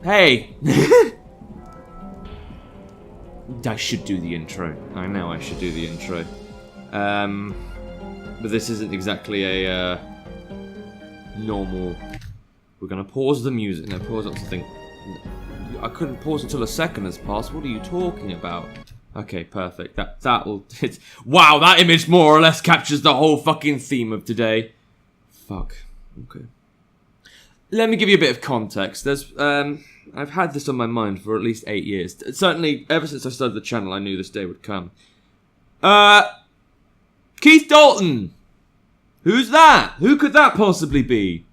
Hey. I should do the intro. I know I should do the intro. But this isn't exactly a normal... We're gonna pause the music. No, pause up something. I couldn't pause until a second has passed. What are you talking about? Okay, perfect. That will... Wow, that image more or less captures the whole fucking theme of today. Fuck. Okay. Let me give you a bit of context. There's, I've had this on my mind for at least 8 years. Certainly, ever since I started the channel, I knew this day would come. Keith Dalton! Who's that? Who could that possibly be?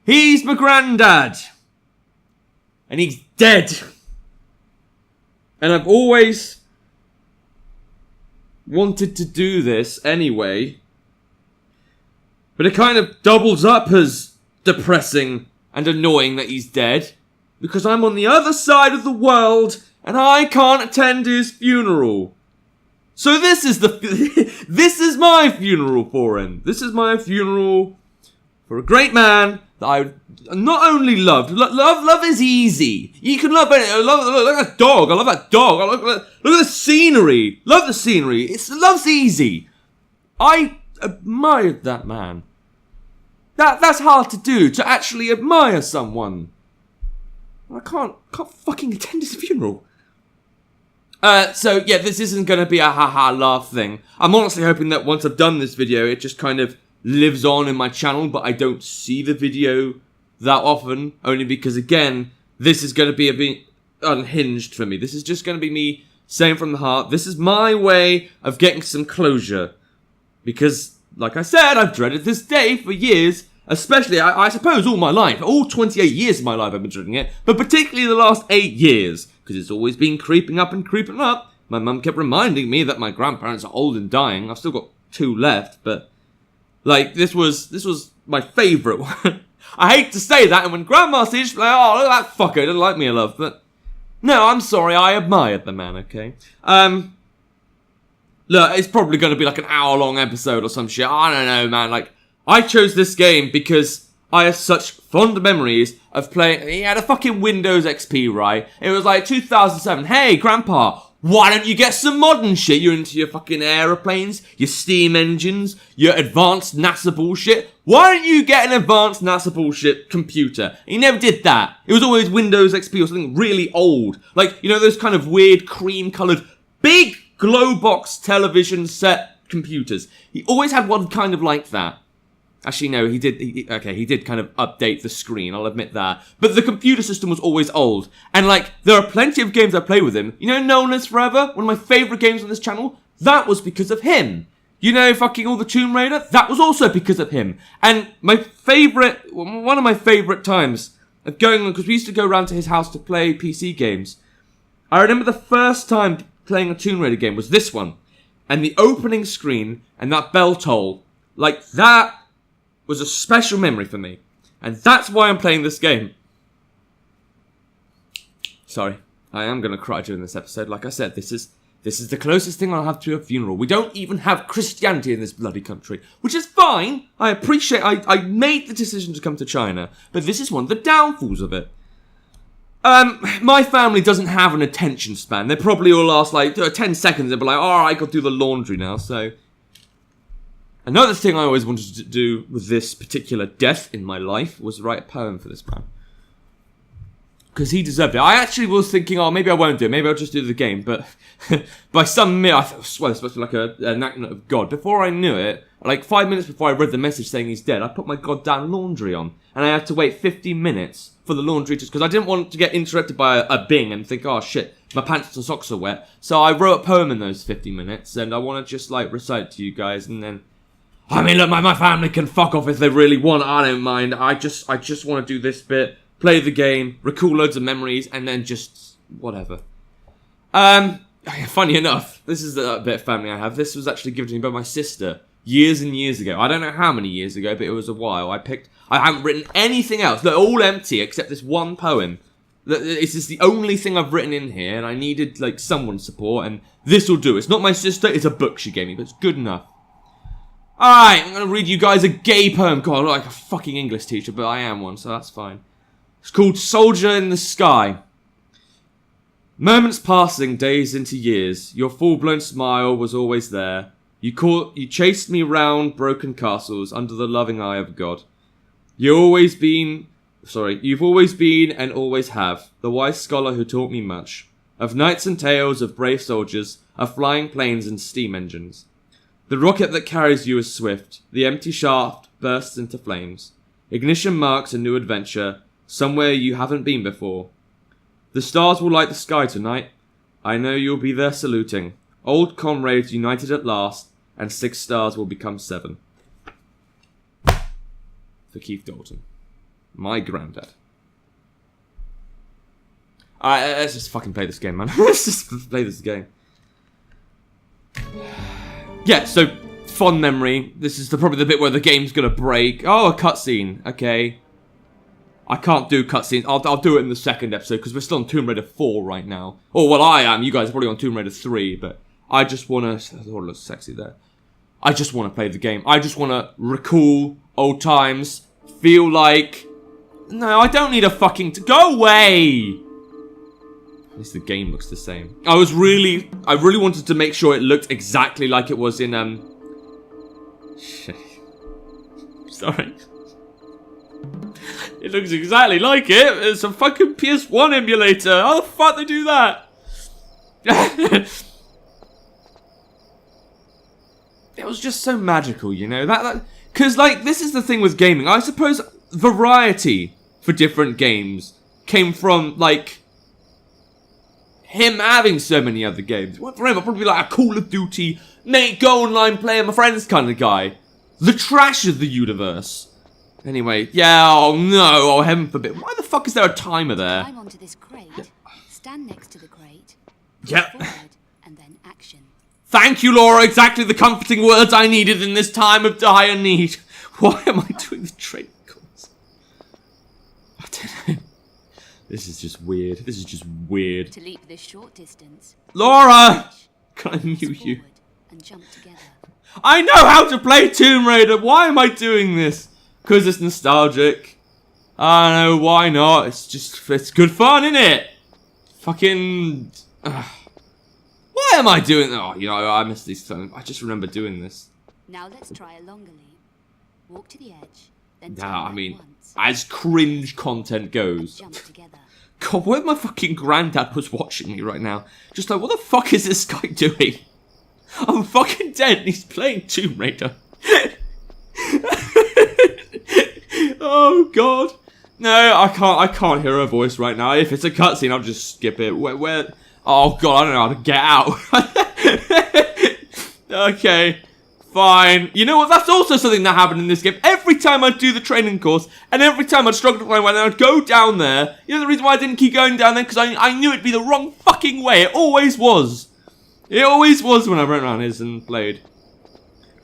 He's my granddad! And he's dead! And I've always wanted to do this anyway. But it kind of doubles up as depressing and annoying that he's dead. Because I'm on the other side of the world and I can't attend his funeral. So this is this is my funeral for him. This is my funeral for a great man that I not only loved. Love is easy. You can love it. Look at that dog. I love that dog. Look at the scenery. Love the scenery. Love's easy. I admired that man. That's hard to do, to actually admire someone. I can't fucking attend his funeral. So yeah, this isn't going to be a haha laugh thing. I'm honestly hoping that once I've done this video, it just kind of lives on in my channel, but I don't see the video that often, only because, again, this is going to be a bit unhinged for me. This is just going to be me saying from the heart, this is my way of getting some closure. Because, like I said, I've dreaded this day for years. Especially, I suppose, all my life. All 28 years of my life I've been dreading it. But particularly the last 8 years. Because it's always been creeping up and creeping up. My mum kept reminding me that my grandparents are old and dying. I've still got 2 left, but... Like, this was my favourite one. I hate to say that, and when Grandma sees, she's like, oh, look at that fucker, he doesn't like me, love. But, no, I'm sorry, I admired the man, okay? Look, it's probably going to be like an hour-long episode or some shit. I don't know, man, like... I chose this game because I have such fond memories of playing... He had a fucking Windows XP, right? It was like 2007. Hey, Grandpa, why don't you get some modern shit? You're into your fucking aeroplanes, your steam engines, your advanced NASA bullshit. Why don't you get an advanced NASA bullshit computer? He never did that. It was always Windows XP or something really old. Like, you know, those kind of weird cream-coloured, big glow box television set computers. He always had one kind of like that. Actually, no, he did kind of update the screen, I'll admit that. But the computer system was always old. And, like, there are plenty of games I play with him. You know No One Lives Forever? One of my favourite games on this channel? That was because of him. You know, fucking all the Tomb Raider? That was also because of him. And one of my favourite times of going on, because we used to go around to his house to play PC games. I remember the first time playing a Tomb Raider game was this one. And the opening screen and that bell toll. Like, that... was a special memory for me. And that's why I'm playing this game. Sorry, I am going to cry during this episode. Like I said, this is the closest thing I'll have to a funeral. We don't even have Christianity in this bloody country, which is fine. I appreciate, I made the decision to come to China, but this is one of the downfalls of it. My family doesn't have an attention span. They probably all last like 10 seconds and be like, alright, I got to do the laundry now, so... Another thing I always wanted to do with this particular death in my life was write a poem for this man. Because he deserved it. I actually was thinking, oh, maybe I won't do it. Maybe I'll just do the game. But by some miracle, I swear it's supposed to be like an enactment of God. Before I knew it, like 5 minutes before I read the message saying he's dead, I put my goddamn laundry on. And I had to wait 15 minutes for the laundry just because I didn't want to get interrupted by a bing and think, oh shit, my pants and socks are wet. So I wrote a poem in those 50 minutes and I want to just like recite it to you guys and then... I mean, look, my family can fuck off if they really want. I don't mind. I just want to do this bit, play the game, recall loads of memories, and then just whatever. Funny enough, this is the bit of family I have. This was actually given to me by my sister years and years ago. I don't know how many years ago, but it was a while. I haven't written anything else. They're all empty except this one poem. This is the only thing I've written in here, and I needed like someone's support, and this will do. It's not my sister. It's a book she gave me, but it's good enough. Alright, I'm going to read you guys a gay poem. God, I look like a fucking English teacher, but I am one, so that's fine. It's called Soldier in the Sky. Moments passing, days into years. Your full-blown smile was always there. You chased me round broken castles under the loving eye of God. You've always been and always have, the wise scholar who taught me much. Of knights and tales, of brave soldiers, of flying planes and steam engines. The rocket that carries you is swift. The empty shaft bursts into flames. Ignition marks a new adventure, somewhere you haven't been before. The stars will light the sky tonight. I know you'll be there saluting. Old comrades united at last, and 6 stars will become 7. For Keith Dalton. My granddad. Alright, let's just fucking play this game, man. Let's just play this game. Yeah, so, fond memory. This is probably the bit where the game's gonna break. Oh, a cutscene. Okay. I can't do cutscenes. I'll do it in the second episode, because we're still on Tomb Raider 4 right now. Oh, well, I am. You guys are probably on Tomb Raider 3, but I just want to... Oh, it looks sexy there. I just want to play the game. I just want to recall old times. Feel like... No, I don't need a fucking... Go away! At least the game looks the same. I really wanted to make sure it looked exactly like it was in, Sorry. It looks exactly like it. It's a fucking PS1 emulator. How the fuck they do that? It was just so magical, you know? Because, like, this is the thing with gaming. I suppose variety for different games came from, like, him having so many other games. For him, I'd probably be like a Call of Duty, mate, go online, play with my friends kind of guy. The trash of the universe. Anyway, yeah, oh no, oh heaven forbid. Why the fuck is there a timer there? Climb onto this crate, stand next to the crate, yep. forward, and then action. Thank you, Laura, exactly the comforting words I needed in this time of dire need. Why am I doing the training course? I don't know. This is just weird. This is just weird. To leap this short distance. Laura! Can I mute you? And jump together. I know how to play Tomb Raider. Why am I doing this? Because it's nostalgic. I don't know, why not? It's good fun, isn't it? Fucking... Why am I doing... Oh, you know, I miss these times. I just remember doing this. Now let's try a longer leap. Walk to the edge, then Nah, I mean, once, as cringe content goes. jump together. God, what if my fucking granddad was watching me right now? Just like, what the fuck is this guy doing? I'm fucking dead and he's playing Tomb Raider. Oh god. No, I can't hear her voice right now. If it's a cutscene, I'll just skip it. Where? Oh god, I don't know how to get out. Okay, fine. You know what? That's also something that happened in this game. Every time I'd do the training course, and every time I'd struggle to find one, and I'd go down there. You know the reason why I didn't keep going down there? Because I knew it'd be the wrong fucking way. It always was. It always was when I went around here and played.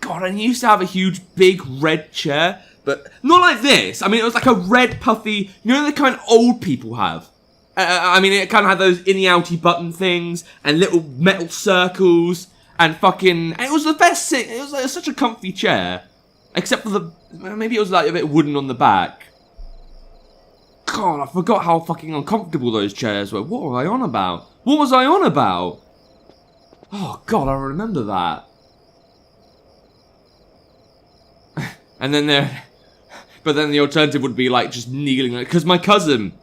God, and he used to have a huge, big, red chair. But not like this. I mean, it was like a red, puffy... You know the kind old people have? I mean, it kind of had those inny-outy button things. And little metal circles. And fucking... And it was the best thing. It was like such a comfy chair. Except for the... Maybe it was like a bit wooden on the back. God, I forgot how fucking uncomfortable those chairs were. What were I on about? What was I on about? Oh, God, I remember that. And then there... But then the alternative would be like just kneeling. Because my cousin...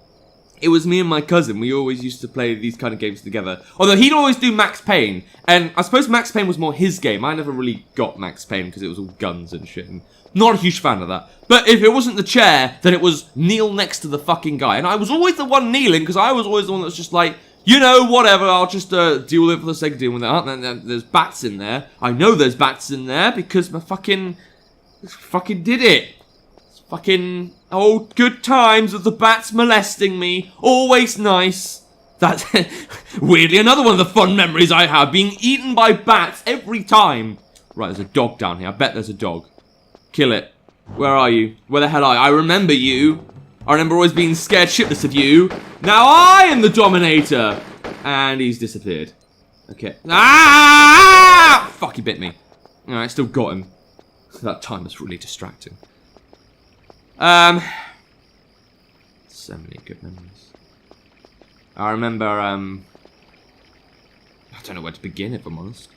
It was me and my cousin. We always used to play these kind of games together. Although he'd always do Max Payne. And I suppose Max Payne was more his game. I never really got Max Payne because it was all guns and shit. And not a huge fan of that. But if it wasn't the chair, then it was kneel next to the fucking guy. And I was always the one kneeling because I was always the one that was just like... You know, whatever, I'll just deal with it for the sake of dealing with it. And there's bats in there. I know there's bats in there because my fucking did it. It's fucking old good times with the bats molesting me. Always nice. That's weirdly another one of the fun memories I have. Being eaten by bats every time. Right, there's a dog down here. I bet there's a dog. Kill it. Where are you? Where the hell are you? I remember you. I remember always being scared shitless of you. Now I am the Dominator. And he's disappeared. Okay. Ah! Fuck, he bit me. Alright, still got him. That time was really distracting. So So many good memories. I remember, I don't know where to begin, if I'm honest.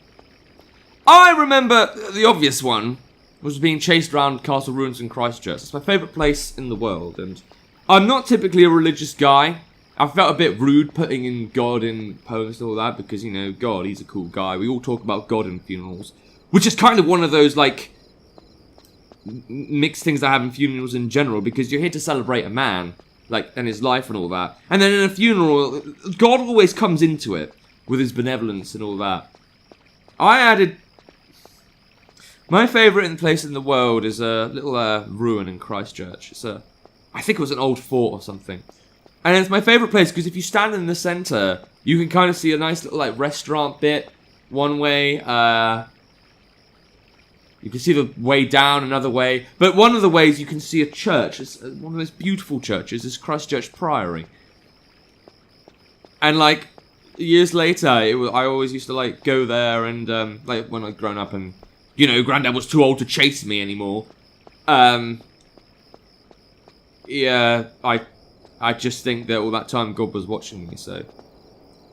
I remember the obvious one was being chased around castle ruins in Christchurch. It's my favourite place in the world, and I'm not typically a religious guy. I felt a bit rude putting in God in poems and all that, because, you know, God, he's a cool guy. We all talk about God in funerals, which is kind of one of those, like, mixed things I have in funerals in general, because you're here to celebrate a man, like, and his life and all that. And then in a funeral, God always comes into it with his benevolence and all that. I added... My favourite place in the world is a little ruin in Christchurch. It's I think it was an old fort or something. And it's my favourite place because if you stand in the centre, you can kind of see a nice little like restaurant bit one way. You can see the way down another way. But one of the ways you can see a church. It's one of those beautiful churches. It's Christchurch Priory. And like years later, I always used to like go there and like when I'd grown up and you know, Granddad was too old to chase me anymore. Yeah, I just think that all that time God was watching me, so...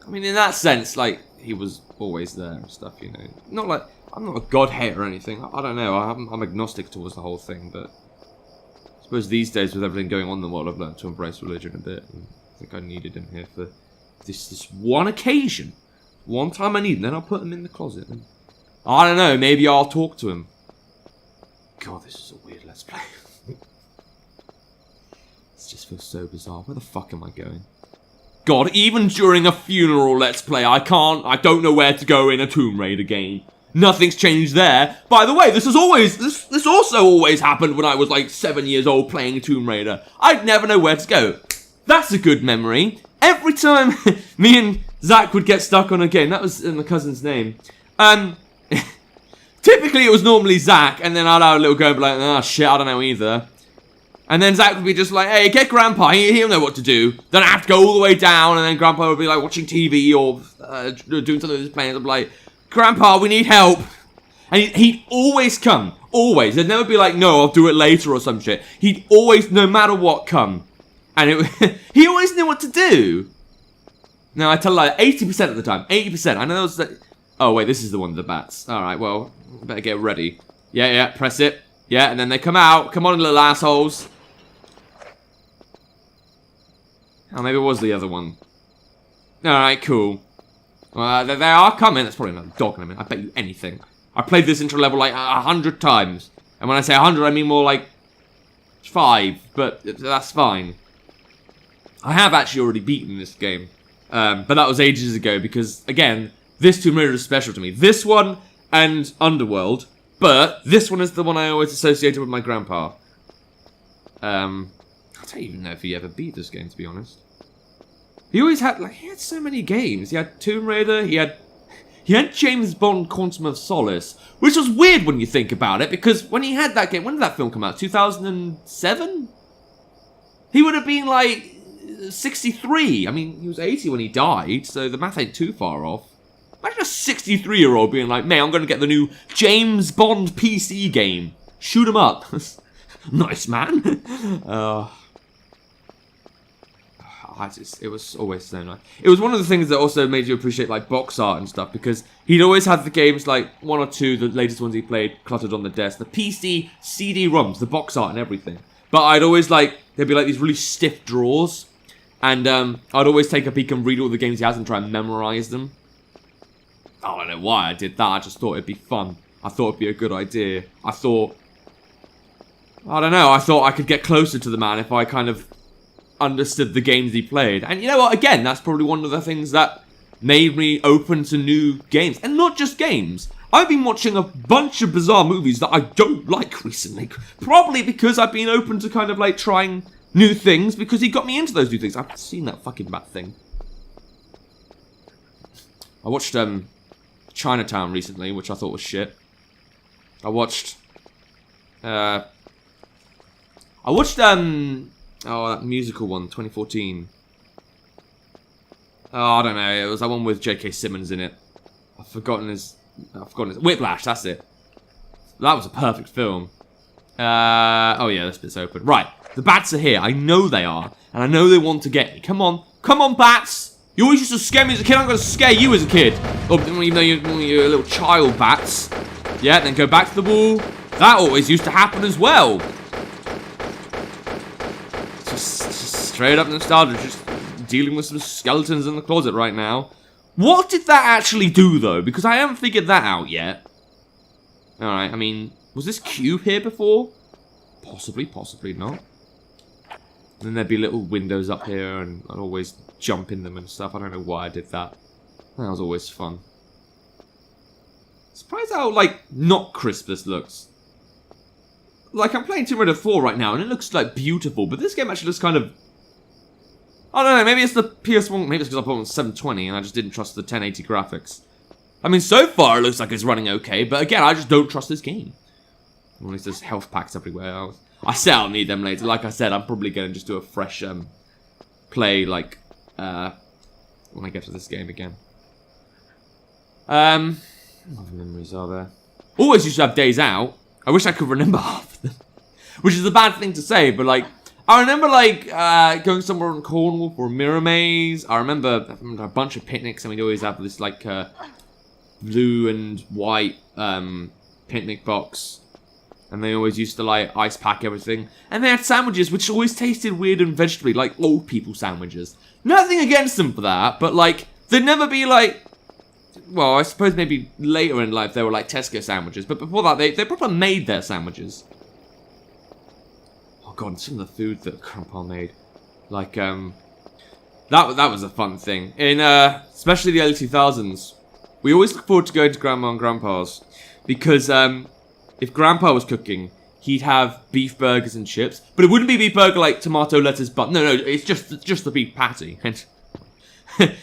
I mean, in that sense, like, he was always there and stuff, you know. Not like, I'm not a God hater or anything. I don't know, I'm agnostic towards the whole thing, but... I suppose these days, with everything going on in the world, I've learned to embrace religion a bit. And I think I needed him here for this one occasion. One time I need him, then I'll put him in the closet. And I don't know, maybe I'll talk to him. God, this is a weird Let's Play. This just feels so bizarre. Where the fuck am I going? God, even during a funeral Let's Play, I don't know where to go in a Tomb Raider game. Nothing's changed there. By the way, this also always happened when I was like 7 years old playing Tomb Raider. I'd never know where to go. That's a good memory. Every time me and Zach would get stuck on a game, that was in my cousin's name. Typically it was normally Zach, and then I'd have a little go and be like, oh shit, I don't know either. And then Zach would be just like, hey, get Grandpa, he'll know what to do. Then I have to go all the way down, and then Grandpa would be like watching TV or doing something with his plans. I'd be like, Grandpa, we need help. And he'd always come, always. There'd never be like, no, I'll do it later or some shit. He'd always, no matter what, come. And he always knew what to do. Now, I tell you, like, 80% of the time, 80%. I know there was like, oh wait, this is the one with the bats. Alright, well, better get ready. Yeah, press it. Yeah, and then they come out. Come on, little assholes. Oh, maybe it was the other one. Alright, cool. Well, they are coming. That's probably another dog in a minute. I bet you anything. I played this intro level like 100 times. And when I say 100, I mean more like 5. But that's fine. I have actually already beaten this game. But that was ages ago because, again, this Tomb Raider is special to me. This one and Underworld. But this one is the one I always associated with my grandpa. I don't even know if he ever beat this game, to be honest. He always had, like, he had so many games. He had Tomb Raider, he had James Bond Quantum of Solace, which was weird when you think about it, because when he had that game, when did that film come out? 2007? He would have been, like, 63. I mean, he was 80 when he died, so the math ain't too far off. Imagine a 63-year-old being like, man, I'm going to get the new James Bond PC game. Shoot him up. Nice, man. It was always so nice. It was one of the things that also made you appreciate, like, box art and stuff, because he'd always had the games, like, one or two, the latest ones he played, cluttered on the desk. The PC, CD-ROMs, the box art and everything. But I'd always, like, there'd be, like, these really stiff drawers. And I'd always take a peek and read all the games he has and try and memorize them. I don't know why I did that, I just thought it'd be fun. I thought it'd be a good idea. I thought I could get closer to the man if I kind of understood the games he played. And you know what, again, that's probably one of the things that made me open to new games. And not just games. I've been watching a bunch of bizarre movies that I don't like recently. Probably because I've been open to kind of like trying new things, because he got me into those new things. I've seen that fucking bat thing. I watched Chinatown recently, which I thought was shit. I watched that musical one, 2014. Oh, I don't know, it was that one with J.K. Simmons in it. I've forgotten his... Whiplash, that's it. That was a perfect film. Oh yeah, this bit's open. Right, The bats are here. I know they are. And I know they want to get me. Come on. Come on, bats. You always used to scare me as a kid. I'm going to scare you as a kid. Oh, even though you're a little child, bats. Yeah, then go back to the wall. That always used to happen as well. Just straight up nostalgia. Just dealing with some skeletons in the closet right now. What did that actually do, though? Because I haven't figured that out yet. Alright, I mean, was this cube here before? Possibly, possibly not. And then there'd be little windows up here, and I'd always jump in them and stuff. I don't know why I did that. That was always fun. Surprised how, like, not crisp this looks. Like, I'm playing Tomb Raider 4 right now, and it looks, like, beautiful. But this game actually looks kind of... I don't know, maybe it's the PS1... Maybe it's because I put it on 720, and I just didn't trust the 1080 graphics. I mean, so far, it looks like it's running okay. But again, I just don't trust this game. At least there's health packs everywhere. I say I'll need them later. Like I said, I'm probably going to just do a fresh play, like, when I get to this game again. What other memories are there? Always used to have days out. I wish I could remember half of them. Which is a bad thing to say, but, like, I remember, like, going somewhere in Cornwall for a mirror maze. I remember a bunch of picnics, and we'd always have this, like, blue and white picnic box. And they always used to, like, ice pack everything. And they had sandwiches which always tasted weird and vegetable like old people sandwiches. Nothing against them for that, but, like, they'd never be, like... Well, I suppose maybe later in life they were, like, Tesco sandwiches. But before that, they probably made their sandwiches. Oh, God, some of the food that Grandpa made. Like, that was a fun thing. In, especially the early 2000s, we always look forward to going to Grandma and Grandpa's. Because, if Grandpa was cooking, he'd have beef burgers and chips. But it wouldn't be beef burger like tomato, lettuce, but no, it's just the beef patty. And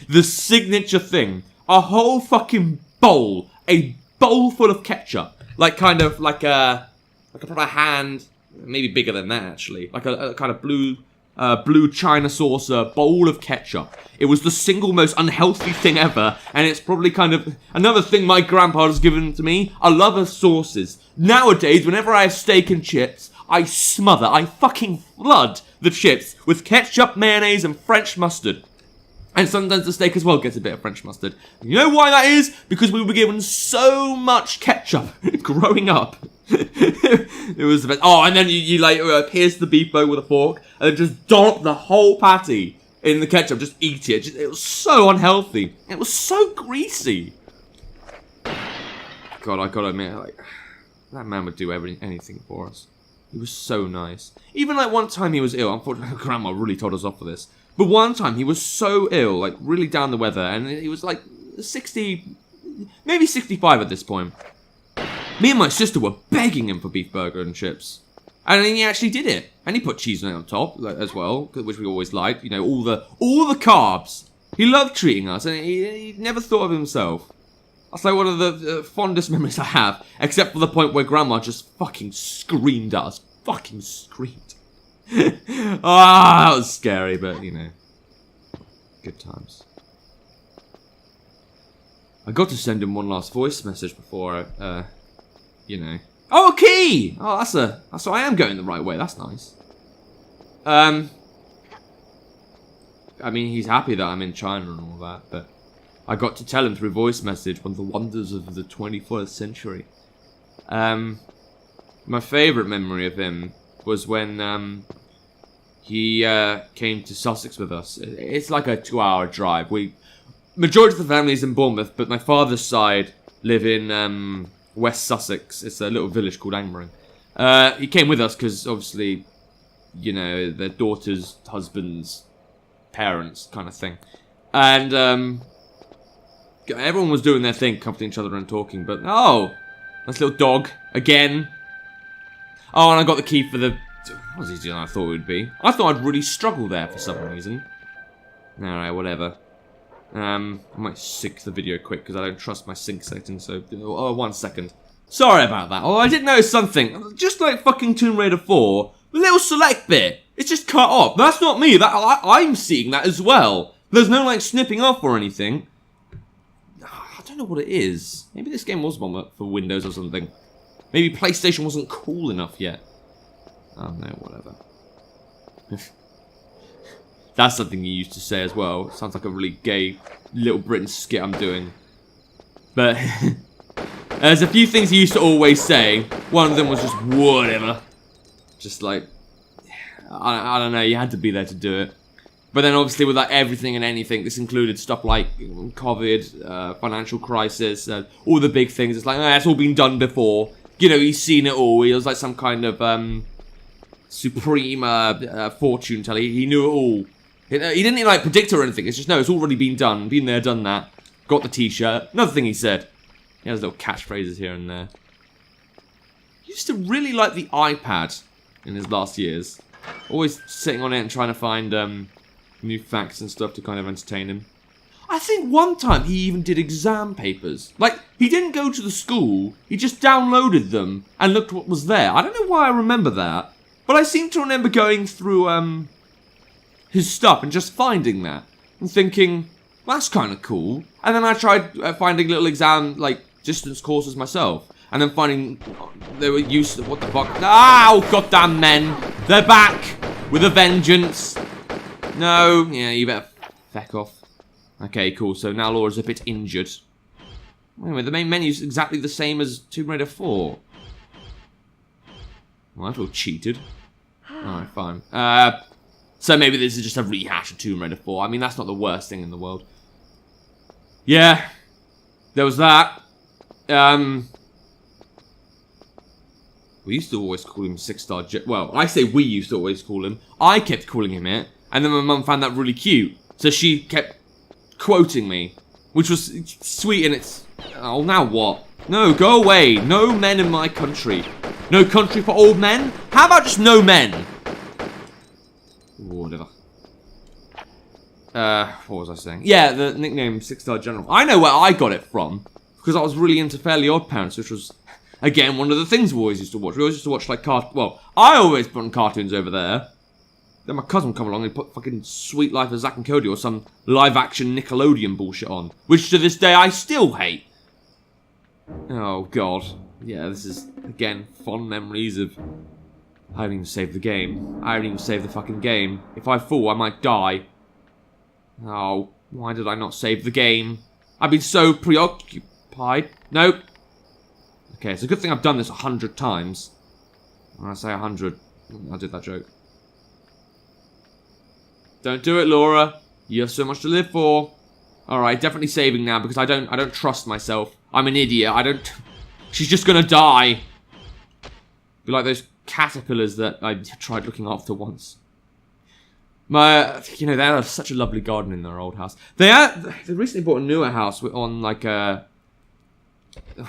the signature thing, a whole fucking bowl, a bowl full of ketchup. Like kind of like a proper hand, maybe bigger than that actually. Like a kind of blue China saucer bowl of ketchup. It was the single most unhealthy thing ever, and it's probably kind of another thing my grandpa has given to me. I love of sauces. Nowadays, whenever I have steak and chips, I fucking flood the chips with ketchup, mayonnaise, and French mustard. And sometimes the steak as well gets a bit of French mustard. You know why that is? Because we were given so much ketchup growing up. It was the best. Oh, and then you like pierce the beef bone with a fork and then just dollop the whole patty in the ketchup. Just eat it. It was so unhealthy. It was so greasy. God, I gotta admit, like, that man would do anything for us. He was so nice. Even like one time he was ill. Unfortunately, Grandma really told us off for this. But one time he was so ill, like really down the weather, and he was like 60, maybe 65 at this point. Me and my sister were begging him for beef burger and chips. And then he actually did it. And he put cheese on it on top as well, which we always liked. You know, all the carbs. He loved treating us, and he never thought of himself. That's like one of the fondest memories I have, except for the point where Grandma just fucking screamed at us. Fucking screamed. Ah, that was scary, but, you know, good times. I got to send him one last voice message before, you know. Oh, a key! Oh, so I am going the right way. That's nice. I mean, he's happy that I'm in China and all that, but I got to tell him through voice message one of the wonders of the 21st century. My favourite memory of him was when he came to Sussex with us. It's like a 2-hour drive. Majority of the family is in Bournemouth, but my father's side live in West Sussex. It's a little village called Angmering. He came with us because obviously, you know, their daughter's husband's parents kind of thing. And everyone was doing their thing, comforting each other and talking, but oh, nice little dog again. Oh, and I got the key for the... What was easier than I thought it would be. I thought I'd really struggle there for some reason. Alright, whatever. I might sync the video quick because I don't trust my sync settings, so... Oh, 1 second. Sorry about that. Oh, I did notice something. Just like fucking Tomb Raider 4, the little select bit, it's just cut off. That's not me. I'm seeing that as well. There's no, like, snipping off or anything. I don't know what it is. Maybe this game was one for Windows or something. Maybe PlayStation wasn't cool enough yet. Oh no, whatever. That's something you used to say as well. Sounds like a really gay Little Britain skit I'm doing. But there's a few things he used to always say. One of them was just whatever. Just like, I don't know, you had to be there to do it. But then obviously with like everything and anything, this included stuff like COVID, financial crisis, all the big things. It's like, it's all been done before. You know, he's seen it all. He was like some kind of supreme fortune teller. He knew it all. He didn't like predict or anything. It's just, no, it's already been done. Been there, done that. Got the t-shirt. Another thing he said. He has little catchphrases here and there. He used to really like the iPad in his last years. Always sitting on it and trying to find new facts and stuff to kind of entertain him. I think one time he even did exam papers. Like, he didn't go to the school. He just downloaded them and looked what was there. I don't know why I remember that. But I seem to remember going through his stuff and just finding that. And thinking, well, that's kind of cool. And then I tried finding little exam, like, distance courses myself. And then finding they were useless. What the fuck? Oh, goddamn men. They're back with a vengeance. No, yeah, you better feck off. Okay, cool. So now Laura's a bit injured. Anyway, the main menu's exactly the same as Tomb Raider 4. Well, I feel cheated. Alright, fine. So maybe this is just a rehash of Tomb Raider 4. I mean, that's not the worst thing in the world. Yeah. There was that. We used to always call him 6-star... Well, I say we used to always call him. I kept calling him it. And then my mum found that really cute. So she kept quoting me. Which was sweet and it's... Oh, now what? No, go away. No men in my country. No country for old men? How about just no men? Whatever. What was I saying? Yeah, the nickname 6-star General. I know where I got it from. Because I was really into Fairly Odd Parents, which was... Again, one of the things we always used to watch. We always used to watch, like, Well, I always put on cartoons over there. Then my cousin would come along and put fucking Sweet Life of Zack and Cody or some live-action Nickelodeon bullshit on. Which, to this day, I still hate. Oh, God. Yeah, this is, again, fond memories of... I haven't even saved the game. I haven't even saved the fucking game. If I fall, I might die. Oh, why did I not save the game? I've been so preoccupied. Nope. Okay, it's a good thing I've done this 100 times. When I say 100, I did that joke. Don't do it, Laura. You have so much to live for. Alright, definitely saving now because I don't trust myself. I'm an idiot. She's just gonna die. Be like those caterpillars that I tried looking after once. They had such a lovely garden in their old house. They recently bought a newer house on like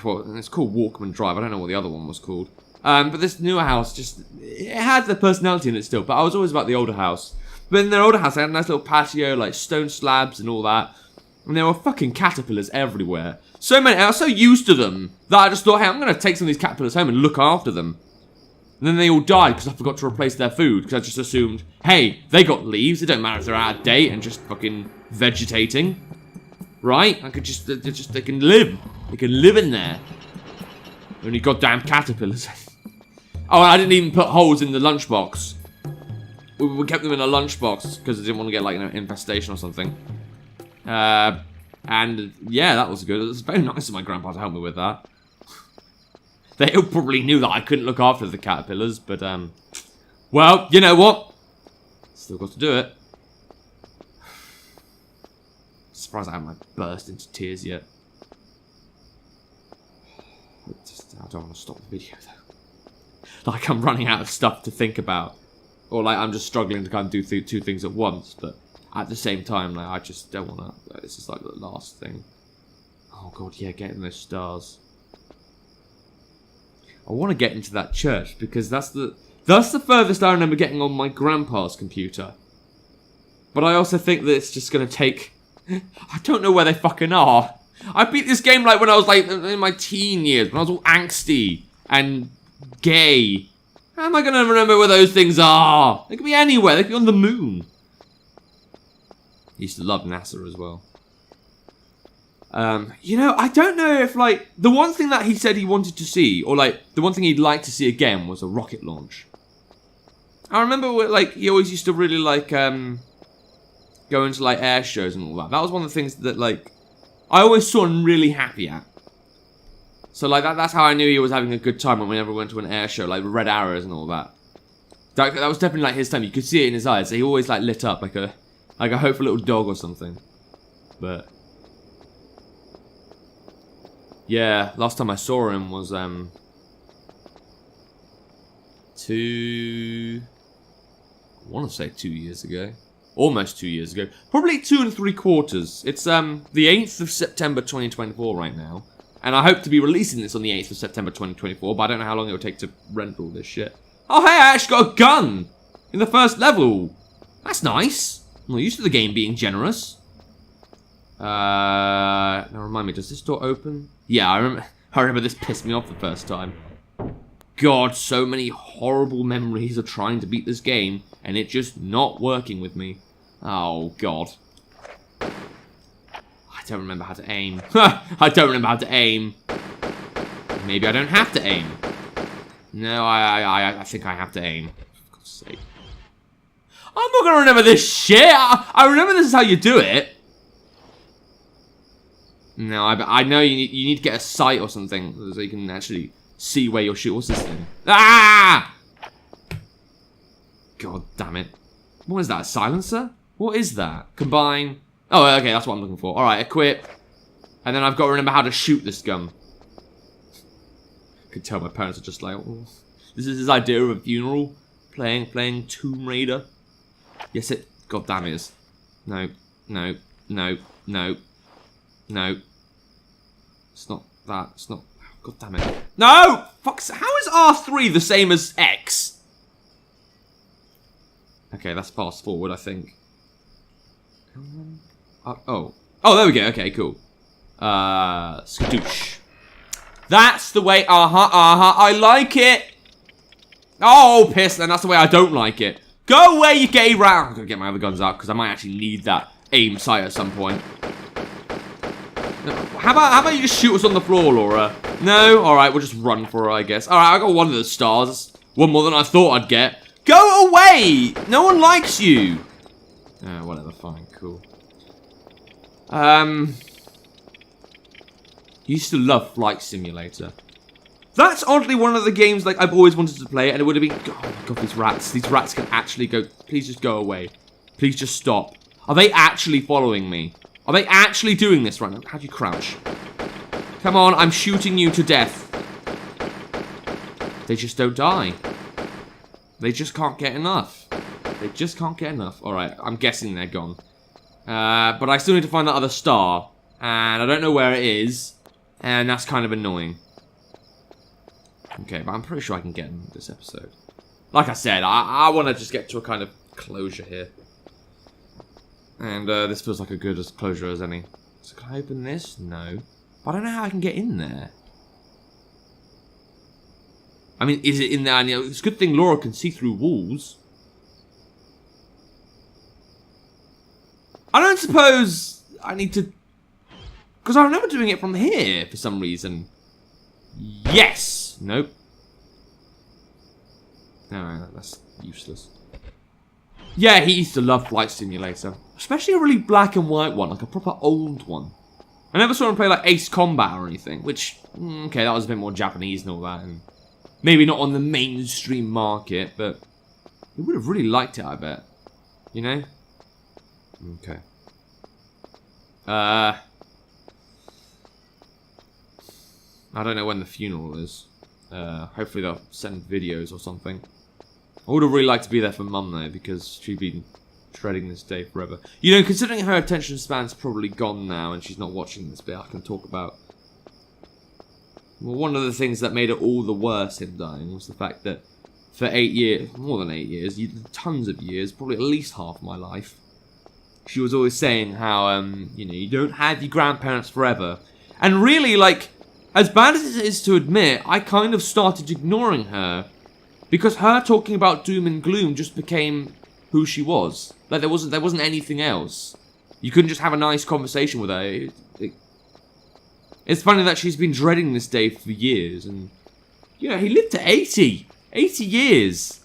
well, it's called Walkman Drive. I don't know what the other one was called. But this newer house it had the personality in it still. But I was always about the older house. But in their older house, they had a nice little patio, like stone slabs and all that. And there were fucking caterpillars everywhere. So many. I was so used to them that I just thought, hey, I'm going to take some of these caterpillars home and look after them. And then they all died because I forgot to replace their food. Because I just assumed, hey, they got leaves. It don't matter if they're out of date and just fucking vegetating. Right? I could they can live. They can live in there. Only goddamn caterpillars. Oh, I didn't even put holes in the lunchbox. We kept them in a lunchbox because I didn't want to get like an infestation or something. And yeah, that was good. It was very nice of my grandpa to help me with that. They probably knew that I couldn't look after the caterpillars, but well, you know what? Still got to do it. Surprised I haven't burst into tears yet. I don't want to stop the video though. Like I'm running out of stuff to think about. Or like I'm just struggling to kind of do two things at once, but at the same time, like I just don't want to. This is like the last thing. Oh god, yeah, getting those stars. I want to get into that church because that's the furthest I remember getting on my grandpa's computer. But I also think that it's just going to take... I don't know where they fucking are. I beat this game like when I was like in my teen years, when I was all angsty and gay. How am I going to remember where those things are? They could be anywhere. They could be on the moon. I used to love NASA as well. I don't know if, like, the one thing that he said he wanted to see, or, like, the one thing he'd like to see again was a rocket launch. I remember, like, he always used to really, like, go into, like, air shows and all that. That was one of the things that, like, I always saw him really happy at. So, like, that's how I knew he was having a good time whenever we went to an air show, like, Red Arrows and all that. That was definitely, like, his time. You could see it in his eyes. So he always, like, lit up like a hopeful little dog or something. But... yeah, last time I saw him was, I want to say 2 years ago. Almost 2 years ago. Probably 2 3/4. It's, the 8th of September 2024 right now. And I hope to be releasing this on the 8th of September 2024, but I don't know how long it'll take to render all this shit. Oh, hey, I actually got a gun! In the first level! That's nice. I'm not used to the game being generous. Now remind me, does this door open? Yeah, I remember this pissed me off the first time. God, so many horrible memories of trying to beat this game, and it just not working with me. Oh, God. I don't remember how to aim. I don't remember how to aim. Maybe I don't have to aim. No, I think I have to aim. For God's sake. I'm not gonna remember this shit! I remember this is how you do it. No, I know you need to get a sight or something so you can actually see where you're shooting. What's this thing? Ah! God damn it. What is that, a silencer? What is that? Combine. Oh, okay, that's what I'm looking for. Alright, equip. And then I've got to remember how to shoot this gun. I could tell my parents are just like, oh, this is his idea of a funeral? Playing Tomb Raider? Yes, it goddamn is. No. It's not that. It's not. God damn it. No! Fuck. How is R3 the same as X? Okay, that's fast forward, I think. Oh, there we go. Okay, cool. Skadoosh. That's the way. I like it. Oh, piss. Then that's the way I don't like it. Go away, you gay rat. I'm gonna get my other guns out because I might actually need that aim sight at some point. How about you just shoot us on the floor, Laura? No? Alright, we'll just run for her, I guess. Alright, I got one of the stars. One more than I thought I'd get. Go away! No one likes you! Whatever, fine, cool. Used to love Flight Simulator. That's oddly one of the games, like, I've always wanted to play, and it would have been... oh my god, these rats. These rats can actually go... please just go away. Please just stop. Are they actually following me? Are they actually doing this right now? How do you crouch? Come on, I'm shooting you to death. They just don't die. They just can't get enough. They just can't get enough. Alright, I'm guessing they're gone. But I still need to find that other star. And I don't know where it is. And that's kind of annoying. Okay, but I'm pretty sure I can get in this episode. Like I said, I want to just get to a kind of closure here. And this feels like a good as closure as any. So can I open this? No. But I don't know how I can get in there. I mean, is it in there? And, you know, it's a good thing Laura can see through walls. I don't suppose I need to... because I remember doing it from here for some reason. Yes! Nope. No, that's useless. Yeah, he used to love Flight Simulator. Especially a really black and white one, like a proper old one. I never saw him play like Ace Combat or anything, which, okay, that was a bit more Japanese and all that, and maybe not on the mainstream market, but he would have really liked it, I bet. You know? Okay. I don't know when the funeral is. Hopefully they'll send videos or something. I would have really liked to be there for Mum, though, because she'd been dreading this day forever. You know, considering her attention span's probably gone now and she's not watching this bit, I can talk about... well, one of the things that made it all the worse, him dying, was the fact that for 8 years, more than 8 years, tons of years, probably at least half my life, she was always saying how, you know, you don't have your grandparents forever. And really, like, as bad as it is to admit, I kind of started ignoring her. Because her talking about doom and gloom just became who she was. Like, there wasn't anything else. You couldn't just have a nice conversation with her. It's funny that she's been dreading this day for years. And, you know, he lived to 80. 80 years.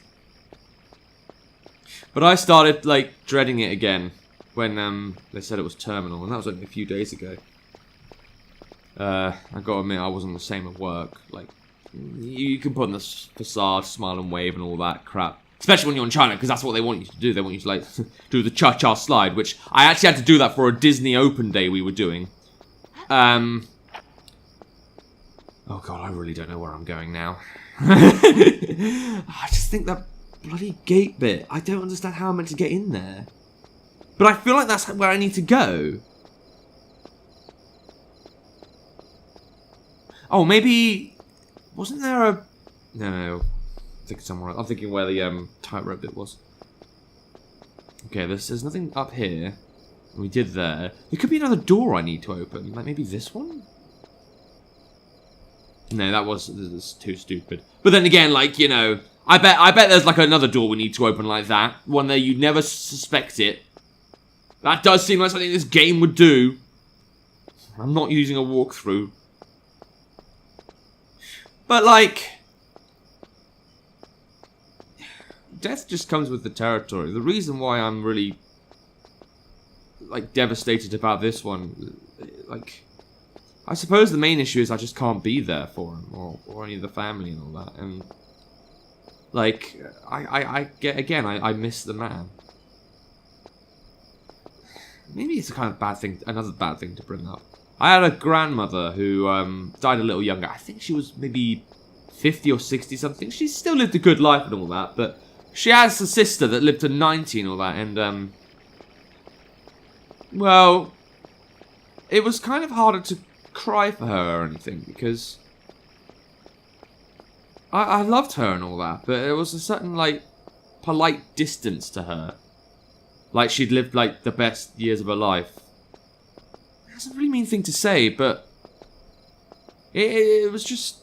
But I started, like, dreading it again when they said it was terminal, and that was only a few days ago. I gotta admit, I wasn't the same at work. Like, you can put on the facade, smile and wave and all that crap. Especially when you're in China, because that's what they want you to do. They want you to, like, do the cha-cha slide, which I actually had to do that for a Disney Open day we were doing. Oh god, I really don't know where I'm going now. I just think that bloody gate bit, I don't understand how I'm meant to get in there. But I feel like that's where I need to go. Oh, maybe... Wasn't there a... No. I'm thinking somewhere else. I'm thinking where the tightrope bit was. Okay, there's nothing up here. We did there. There could be another door I need to open. Like maybe this one? No, that was too stupid. But then again, like, you know, I bet there's like another door we need to open like that. One that you'd never suspect it. That does seem like something this game would do. I'm not using a walkthrough. But like... Death just comes with the territory. The reason why I'm really... like, devastated about this one... like... I suppose the main issue is I just can't be there for him. Or any of the family and all that. And... like... I miss the man. Maybe it's a kind of bad thing... another bad thing to bring up. I had a grandmother who died a little younger. I think she was maybe 50 or 60 something. She still lived a good life and all that, but she has a sister that lived to 90 and all that, and well, it was kind of harder to cry for her or anything, because I loved her and all that, but there was a certain, like, polite distance to her. Like she'd lived, like, the best years of her life. That's a really mean thing to say, but it was just...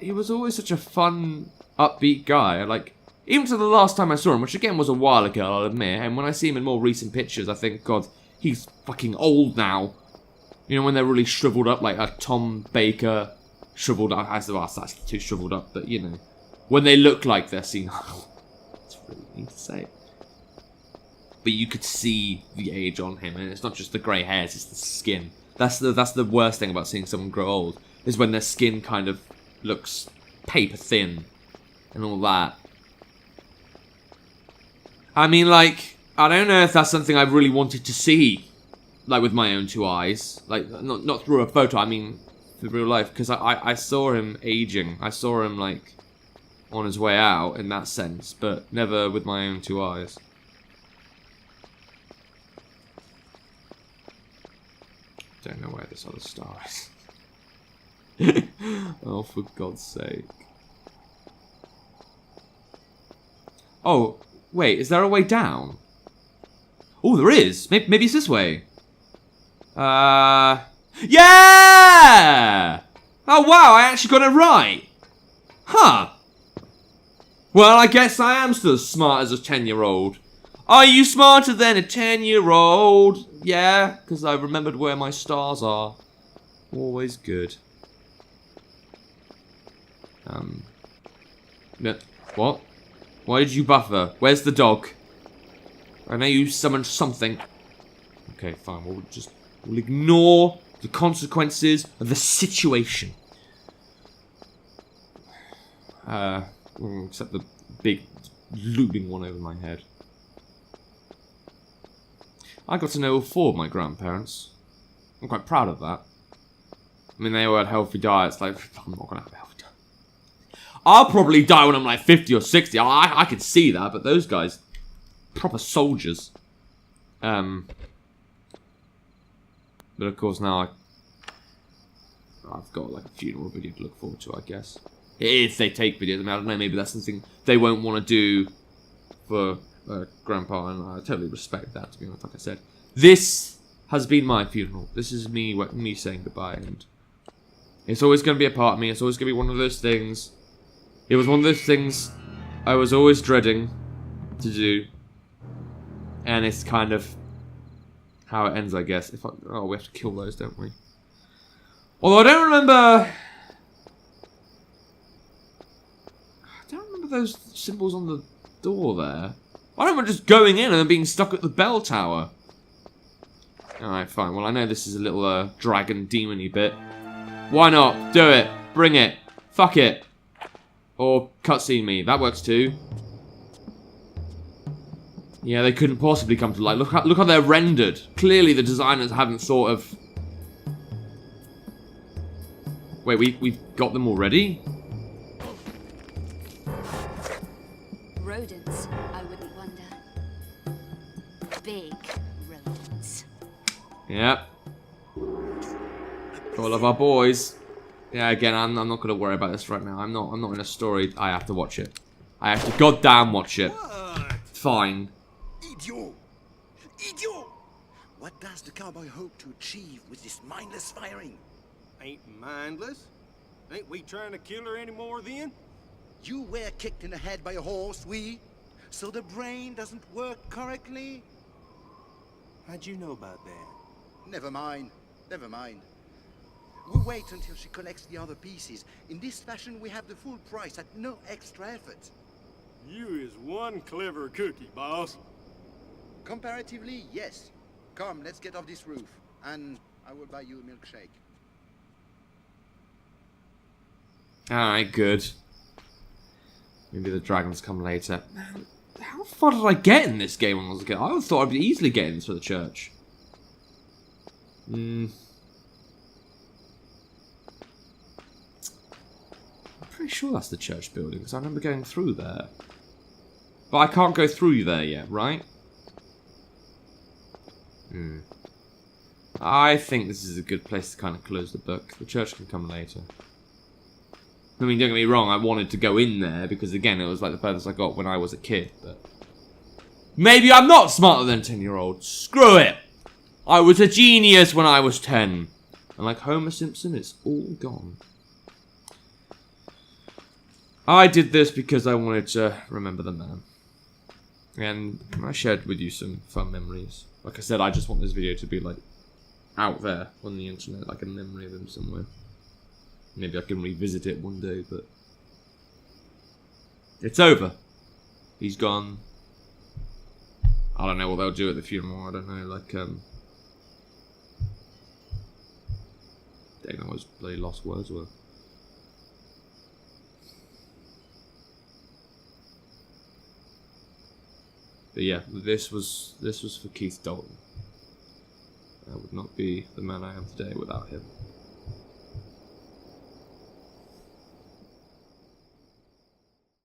he was always such a fun, upbeat guy. Like, even to the last time I saw him, which again was a while ago, I'll admit, and when I see him in more recent pictures, I think, God, he's fucking old now. You know, when they're really shriveled up, like a Tom Baker shriveled up. Well, that's actually too shriveled up, but, you know, when they look like they're senile. It's really mean to say. But you could see the age on him, and it's not just the grey hairs, it's the skin. That's the worst thing about seeing someone grow old, is when their skin kind of looks paper thin and all that. I mean, like, I don't know if that's something I really wanted to see, like, with my own two eyes. Like, not through a photo, I mean, through real life, because I saw him aging. I saw him, like, on his way out, in that sense, but never with my own two eyes. Don't know where this other star is. Oh, for God's sake. Oh, wait, is there a way down? Oh, there is. Maybe it's this way. Yeah! Oh, wow, I actually got it right. Huh. Well, I guess I am still as smart as a 10-year-old. Are you smarter than a 10-year-old? Yeah, because I remembered where my stars are. Always good. No, what? Why did you buffer? Where's the dog? I know you summoned something. Okay, fine. We'll ignore the consequences of the situation. Except the big looming one over my head. I got to know all four of my grandparents. I'm quite proud of that. I mean, they all had healthy diets. Like, I'm not gonna have a healthy diet. I'll probably die when I'm like 50 or 60. I can see that, but those guys, proper soldiers. But of course now I've got like a funeral video to look forward to, I guess. If they take videos, I mean, I don't know, maybe that's something they won't want to do for Grandpa, and I totally respect that, to be honest, like I said. This has been my funeral. This is me saying goodbye, and it's always going to be a part of me. It's always going to be one of those things. It was one of those things I was always dreading to do, and it's kind of how it ends, I guess. Oh, we have to kill those, don't we? Although I don't remember those symbols on the door there. Why don't we just going in and then being stuck at the bell tower? Alright, fine. Well, I know this is a little dragon demon-y bit. Why not? Do it. Bring it. Fuck it. Or cutscene me. That works too. Yeah, they couldn't possibly come to life. Look how they're rendered. Clearly the designers haven't sort of... Wait, we've got them already? Rodents, I wouldn't wonder. Big rodents. Yep. All of our boys. Yeah, again, I'm not gonna worry about this right now. I'm not in a story. I have to watch it. I have to goddamn watch it. Fine. Idiot! Idiot! What does the cowboy hope to achieve with this mindless firing? Ain't mindless. Ain't we trying to kill her anymore then? You were kicked in the head by a horse, so the brain doesn't work correctly? How'd you know about that? Never mind. Never mind. We'll wait until she collects the other pieces. In this fashion, we have the full price at no extra effort. You is one clever cookie, boss. Comparatively, yes. Come, let's get off this roof, and I will buy you a milkshake. Alright, good. Maybe the dragons come later. Man, how far did I get in this game when I was a kid? I thought I'd be easily getting into the church. I'm pretty sure that's the church building, because I remember going through there. But I can't go through there yet, right? I think this is a good place to kind of close the book. The church can come later. I mean, don't get me wrong, I wanted to go in there, because again, it was like the furthest I got when I was a kid, but... Maybe I'm not smarter than a 10-year-old. Screw it! I was a genius when I was 10. And like Homer Simpson, it's all gone. I did this because I wanted to remember the man. And I shared with you some fun memories. Like I said, I just want this video to be like out there on the internet, like a memory of him somewhere. Maybe I can revisit it one day, but it's over. He's gone. I don't know what they'll do at the funeral. I don't know, like dang, I was bloody lost words were. But yeah, this was for Keith Dalton. I would not be the man I am today without him.